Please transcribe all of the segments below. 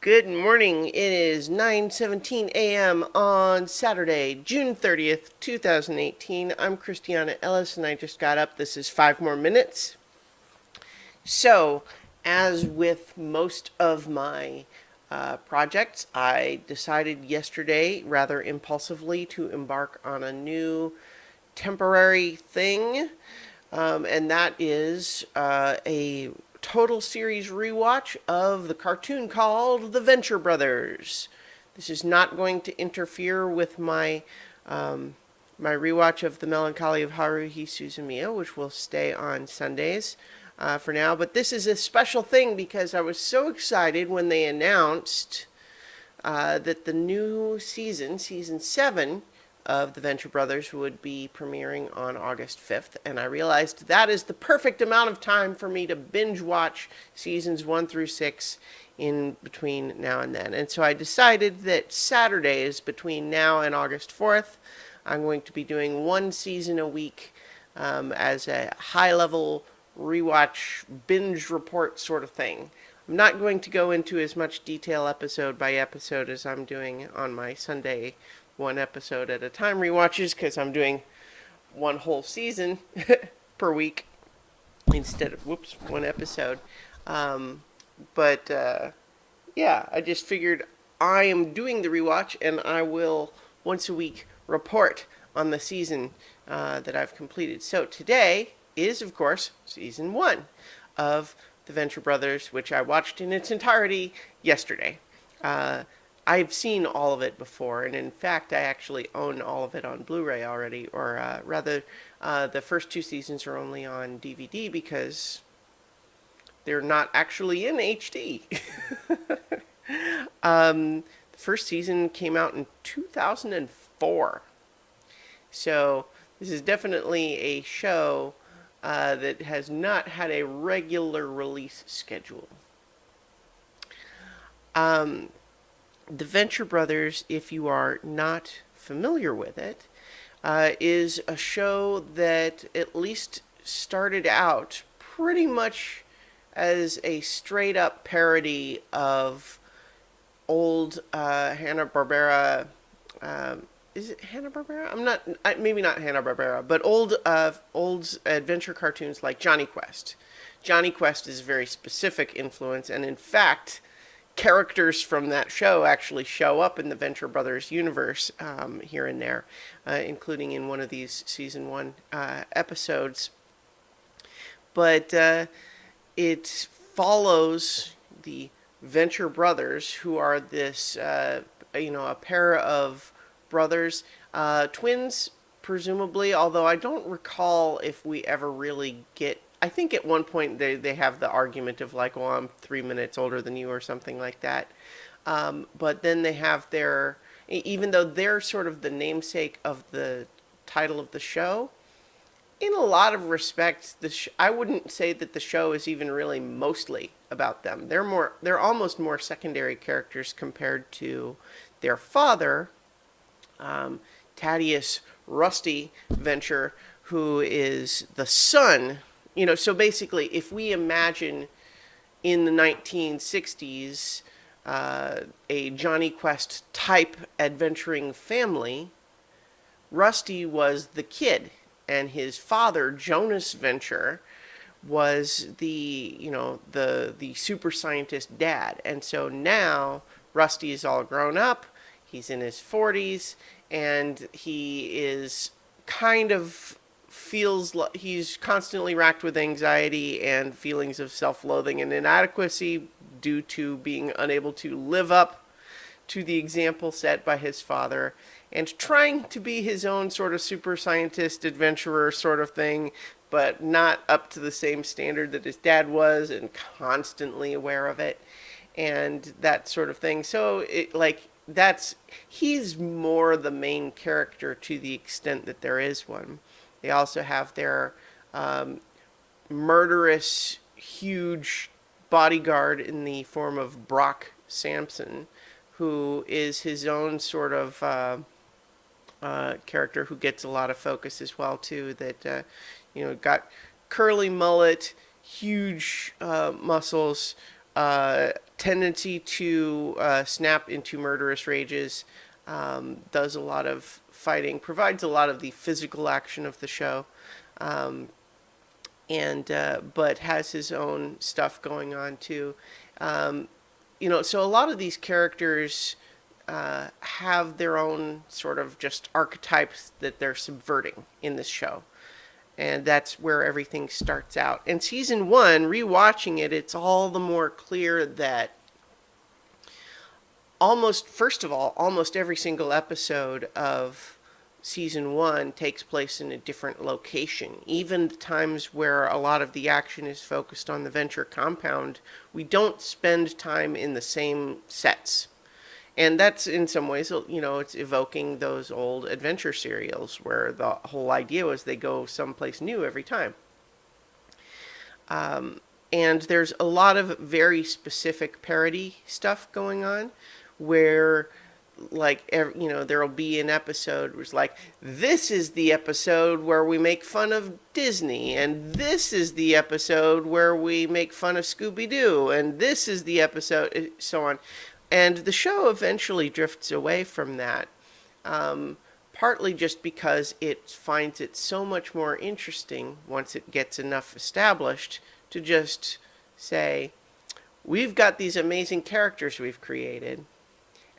Good morning. It is 9:17 a.m. on Saturday, June 30th, 2018. I'm Christiana Ellis and I just got up. This is 5 more minutes. So, as with most of my projects, I decided yesterday, rather impulsively, to embark on a new temporary thing, and that is a total series rewatch of the cartoon called The Venture Brothers. This is not going to interfere with my rewatch of The Melancholy of Haruhi Suzumiya, which will stay on Sundays for now. But this is a special thing because I was so excited when they announced that the new season, season 7, of The Venture Brothers would be premiering on August 5th, and I realized that is the perfect amount of time for me to binge watch seasons 1 through 6 in between now and then. And so I decided that Saturdays between now and August 4th, I'm going to be doing one season a week as a high-level rewatch binge report sort of thing. I'm not going to go into as much detail episode by episode as I'm doing on my Sunday one episode at a time rewatches, because I'm doing one whole season per week instead of one episode. Yeah, I just figured I am doing the rewatch and I will once a week report on the season that I've completed. So today is, of course, season 1 of The Venture Brothers, which I watched in its entirety yesterday. I've seen all of it before, and in fact, I actually own all of it on Blu-ray already, or rather, the first 2 seasons are only on DVD because they're not actually in HD. The first season came out in 2004. So this is definitely a show that has not had a regular release schedule. The Venture Brothers, if you are not familiar with it, is a show that at least started out pretty much as a straight-up parody of old Hanna-Barbera. Is it Hanna-Barbera? Maybe not Hanna-Barbera, but old adventure cartoons like Johnny Quest. Johnny Quest is a very specific influence, and in fact, characters from that show actually show up in the Venture Brothers universe here and there, including in one of these season 1 episodes. But it follows the Venture Brothers, who are this, a pair of brothers, twins, presumably, although I don't recall if we ever really get. I think at one point they have the argument of like, oh, I'm 3 minutes older than you or something like that. But then they have their, even though they're sort of the namesake of the title of the show, in a lot of respects, I wouldn't say that the show is even really mostly about them. They're almost more secondary characters compared to their father, Thaddeus Rusty Venture, who is the son. So basically, if we imagine in the 1960s a Johnny Quest type adventuring family, Rusty was the kid, and his father, Jonas Venture, was the super scientist dad. And so now Rusty is all grown up. He's in his 40s, and he is kind of feels like he's constantly racked with anxiety and feelings of self-loathing and inadequacy due to being unable to live up to the example set by his father, and trying to be his own sort of super scientist adventurer sort of thing, but not up to the same standard that his dad was, and constantly aware of it and that sort of thing. So he's more the main character to the extent that there is one. They also have their murderous, huge bodyguard in the form of Brock Sampson, who is his own sort of character who gets a lot of focus as well too. That got curly mullet, huge muscles, tendency to snap into murderous rages, does a lot of fighting, provides a lot of the physical action of the show, and but has his own stuff going on too. Um, so a lot of these characters have their own sort of just archetypes that they're subverting in this show. And that's where everything starts out. And season one, rewatching it, it's all the more clear that first of all, almost every single episode of season one takes place in a different location. Even the times where a lot of the action is focused on the Venture compound, we don't spend time in the same sets. And that's in some ways, it's evoking those old adventure serials where the whole idea was they go someplace new every time. And there's a lot of very specific parody stuff going on where, like, there'll be an episode where it's like, this is the episode where we make fun of Disney, and this is the episode where we make fun of Scooby-Doo, and this is the episode, so on. And the show eventually drifts away from that, partly just because it finds it so much more interesting once it gets enough established to just say, we've got these amazing characters we've created,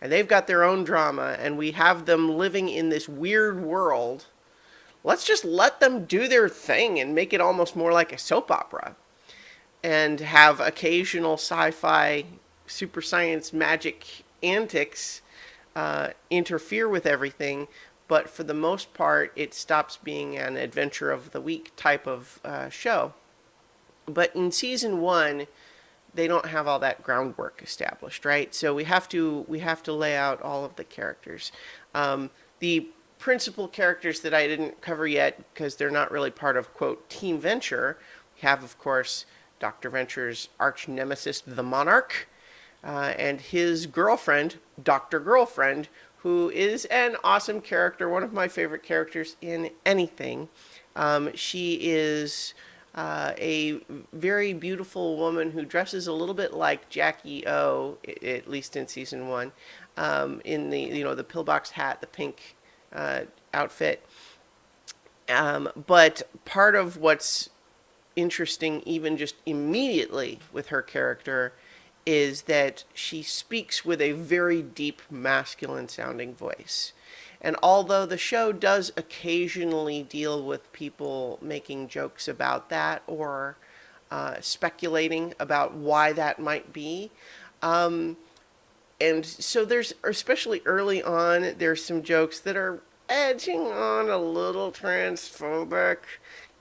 and they've got their own drama, and we have them living in this weird world. Let's just let them do their thing and make it almost more like a soap opera, and have occasional sci-fi super science magic antics interfere with everything, but for the most part it stops being an adventure of the week type of show. But in season one, they don't have all that groundwork established, right? So we have to lay out all of the characters. The principal characters that I didn't cover yet, because they're not really part of, quote, Team Venture, we have, of course, Dr. Venture's arch nemesis, the Monarch, and his girlfriend, Dr. Girlfriend, who is an awesome character, one of my favorite characters in anything. She is a very beautiful woman who dresses a little bit like Jackie O, at least in season one, in the pillbox hat, the pink outfit. But part of what's interesting, even just immediately with her character, is that she speaks with a very deep masculine sounding voice. And although the show does occasionally deal with people making jokes about that or speculating about why that might be, and so there's, especially early on, there's some jokes that are edging on a little transphobic.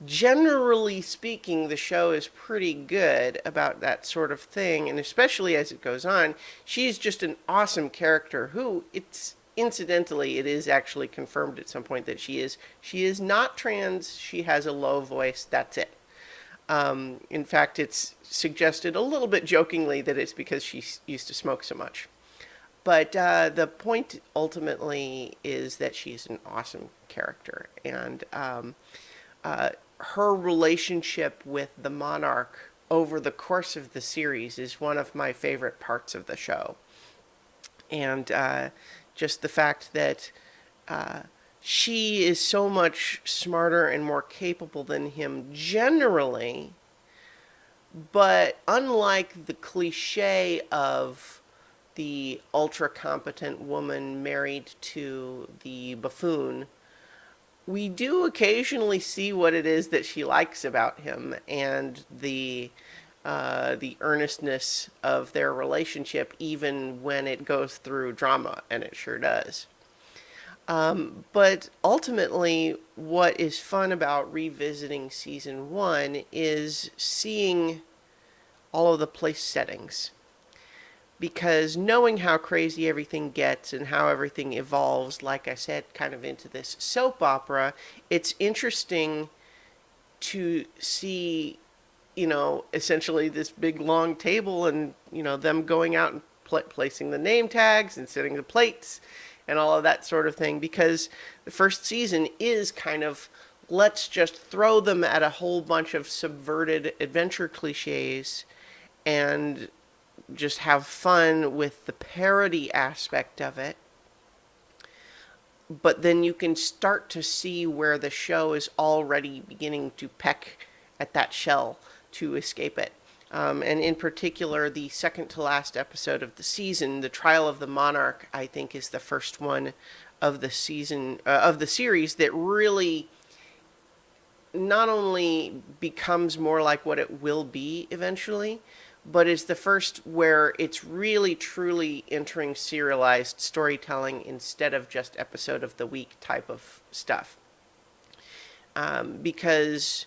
Generally speaking, the show is pretty good about that sort of thing, and especially as it goes on, she's just an awesome character who, incidentally, it is actually confirmed at some point that she is not trans. She has a low voice. That's it. In fact, it's suggested a little bit jokingly that it's because she used to smoke so much. But the point ultimately is that she's an awesome character, and her relationship with the Monarch over the course of the series is one of my favorite parts of the show. And just the fact that she is so much smarter and more capable than him generally, but unlike the cliche of the ultra competent woman married to the buffoon, we do occasionally see what it is that she likes about him, and the earnestness of their relationship, even when it goes through drama, and it sure does. But ultimately, what is fun about revisiting season one is seeing all of the place settings. Because knowing how crazy everything gets and how everything evolves, like I said, kind of into this soap opera, it's interesting to see, essentially this big long table and, them going out and placing the name tags and setting the plates and all of that sort of thing. Because the first season is kind of, let's just throw them at a whole bunch of subverted adventure cliches and just have fun with the parody aspect of it. But then you can start to see where the show is already beginning to peck at that shell to escape it. And in particular, the second to last episode of the season, The Trial of the Monarch, I think is the first one of the season, of the series, that really not only becomes more like what it will be eventually, but is the first where it's really truly entering serialized storytelling instead of just episode of the week type of stuff. Because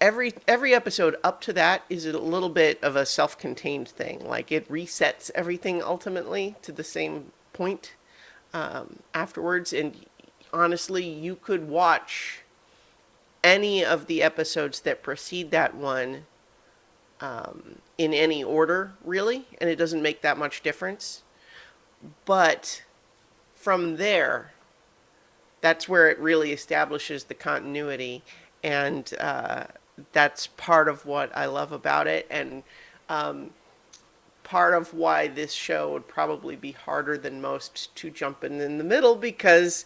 every episode up to that is a little bit of a self-contained thing. Like, it resets everything ultimately to the same point afterwards. And honestly, you could watch any of the episodes that precede that one in any order, really, and it doesn't make that much difference. But from there, that's where it really establishes the continuity, and that's part of what I love about it, and part of why this show would probably be harder than most to jump in the middle, because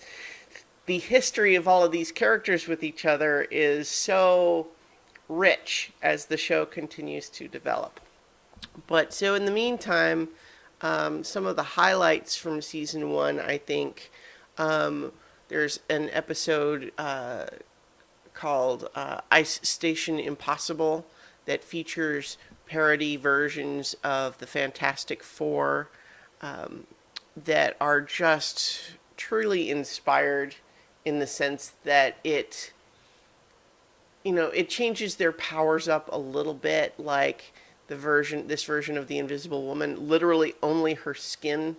the history of all of these characters with each other is so rich as the show continues to develop. But so in the meantime, some of the highlights from season one, I think, there's an episode called Ice Station Impossible that features parody versions of the Fantastic Four that are just truly inspired, in the sense that it changes their powers up a little bit. Like this version of the Invisible Woman, literally only her skin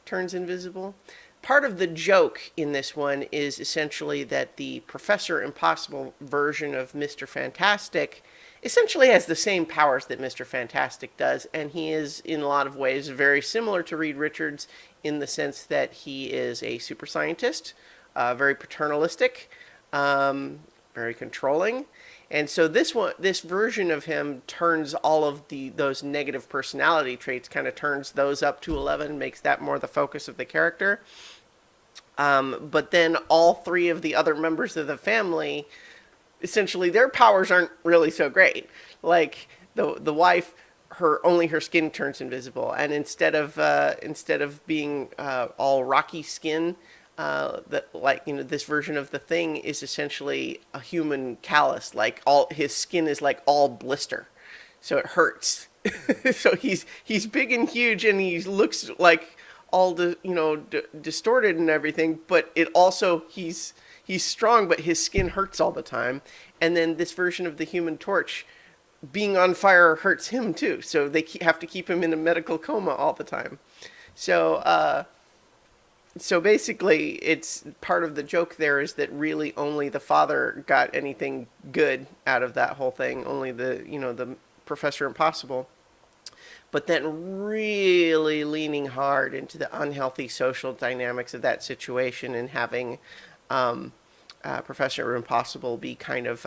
turns invisible. Part of the joke in this one is essentially that the Professor Impossible version of Mr. Fantastic essentially has the same powers that Mr. Fantastic does, and he is in a lot of ways very similar to Reed Richards in the sense that he is a super scientist, very paternalistic, very controlling. And so this version of him turns all of those negative personality traits, kind of turns those up to 11, makes that more the focus of the character. But then all three of the other members of the family, essentially their powers aren't really so great. Like the wife, only her skin turns invisible, and instead of being all rocky skin, this version of the Thing is essentially a human callus. Like, all his skin is like all blister, so it hurts. So he's big and huge, and he looks like all distorted and everything. But it also, he's strong, but his skin hurts all the time. And then this version of the Human Torch, being on fire hurts him too. So they have to keep him in a medical coma all the time. So basically, it's part of the joke there is that really only the father got anything good out of that whole thing. Only the Professor Impossible. But then really leaning hard into the unhealthy social dynamics of that situation, and having Professor Impossible be kind of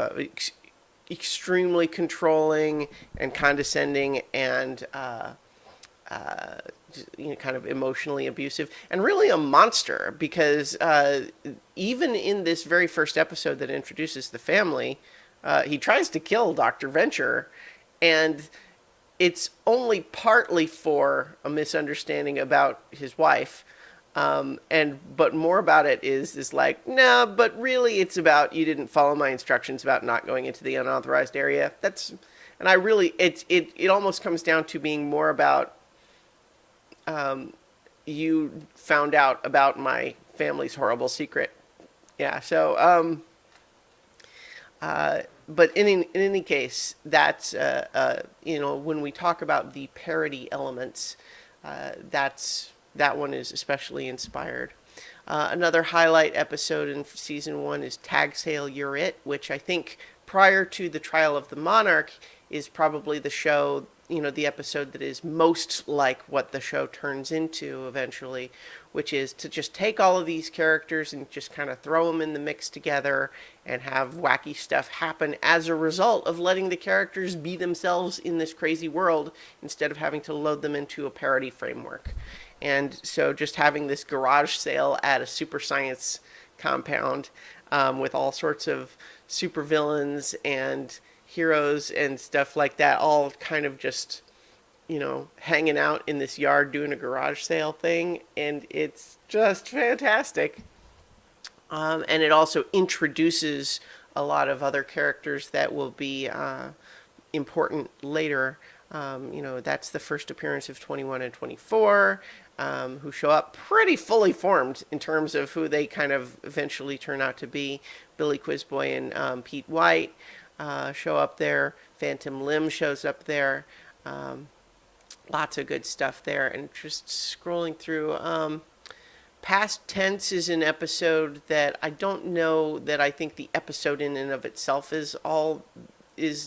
extremely controlling and condescending, and kind of emotionally abusive, and really a monster, because even in this very first episode that introduces the family, he tries to kill Dr. Venture, and it's only partly for a misunderstanding about his wife, but more about it is like, nah, but really it's about, you didn't follow my instructions about not going into the unauthorized area. And I really, it almost comes down to being more about, you found out about my family's horrible secret. Yeah. So, but in any case, that's, when we talk about the parody elements, that one is especially inspired. Another highlight episode in season one is Tag Sale You're It, which I think prior to The Trial of the Monarch is probably the show the episode that is most like what the show turns into eventually, which is to just take all of these characters and just kind of throw them in the mix together and have wacky stuff happen as a result of letting the characters be themselves in this crazy world instead of having to load them into a parody framework. And so just having this garage sale at a super science compound, with all sorts of supervillains and heroes and stuff like that, all kind of just, hanging out in this yard doing a garage sale thing. And it's just fantastic. And it also introduces a lot of other characters that will be important later. That's the first appearance of 21 and 24, who show up pretty fully formed in terms of who they kind of eventually turn out to be. Billy Quizboy and Pete White show up there. Phantom Limb shows up there. Lots of good stuff there. And just scrolling through, Past Tense is an episode that I don't know that I think the episode in and of itself is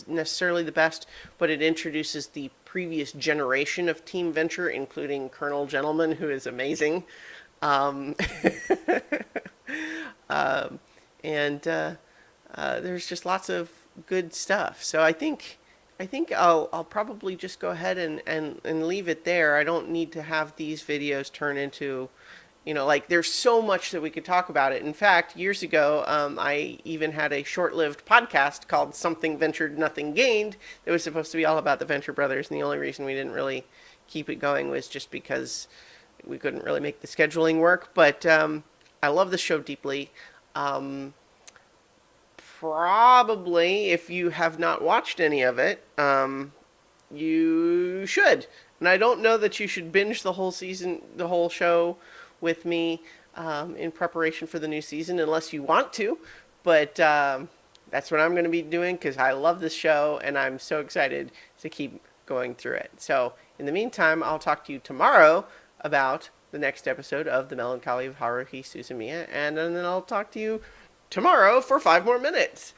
necessarily the best, but it introduces the previous generation of Team Venture, including Colonel Gentleman, who is amazing. And there's just lots of good stuff. So I think I'll probably just go ahead and leave it there. I don't need to have these videos turn into, there's so much that we could talk about it. In fact, years ago, I even had a short-lived podcast called Something Ventured, Nothing Gained that was supposed to be all about the Venture Brothers, and the only reason we didn't really keep it going was just because we couldn't really make the scheduling work. But I love the show deeply. Probably, if you have not watched any of it, you should. And I don't know that you should binge the whole season, the whole show with me in preparation for the new season unless you want to. But that's what I'm going to be doing because I love this show and I'm so excited to keep going through it. So in the meantime, I'll talk to you tomorrow about the next episode of The Melancholy of Haruhi Suzumiya, and then I'll talk to you tomorrow for 5 more minutes.